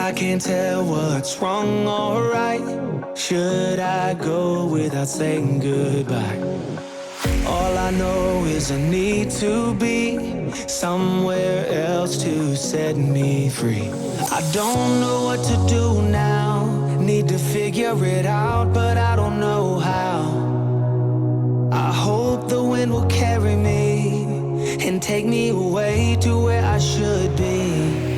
I can't tell what's wrong or right. Should I go without saying goodbye? All I know is I need to be somewhere else to set me free. I don't know what to do now. Need to figure it out, but I don't know how. I hope the wind will carry me and take me away to where I should be.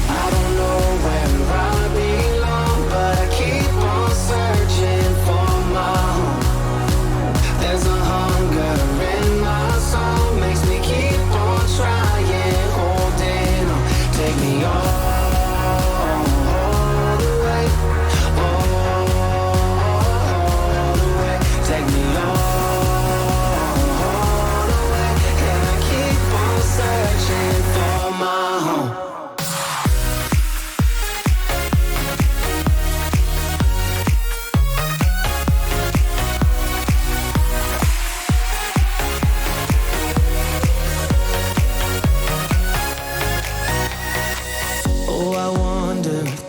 I don't know where I belong, but I keep on searching for my home. There's a hunger in my soul, makes me keep on trying, holding on. Take me all the way, all the way. Take me all the way, and I keep on searching for my home.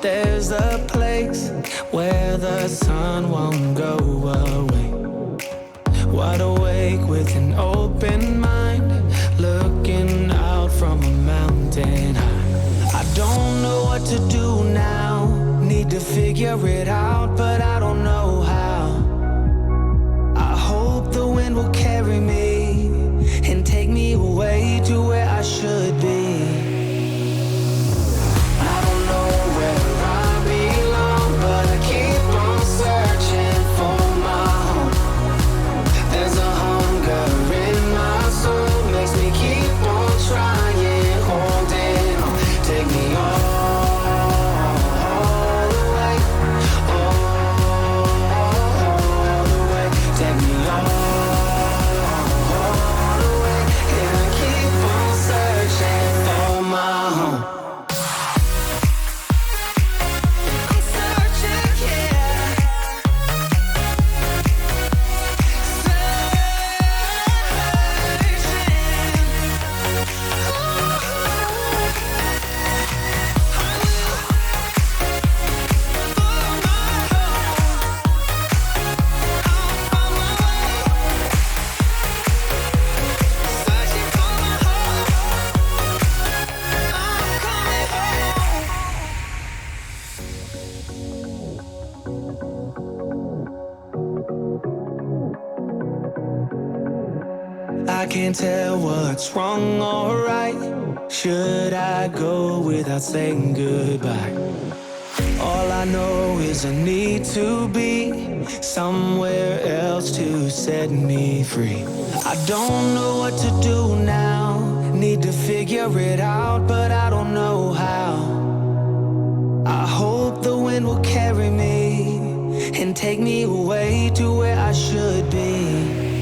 There's a place where the sun won't go away. Wide awake with an open mind, looking out from a mountain high. I don't know what to do now. Need to figure it out, but I don't know how. I hope the wind will carry me and take me away to where I should be. I can't tell what's wrong or right. Should I go without saying goodbye? All I know is I need to be somewhere else to set me free. I don't know what to do now. Need to figure it out, but I don't know how. I hope the wind will carry me and take me away to where I should be.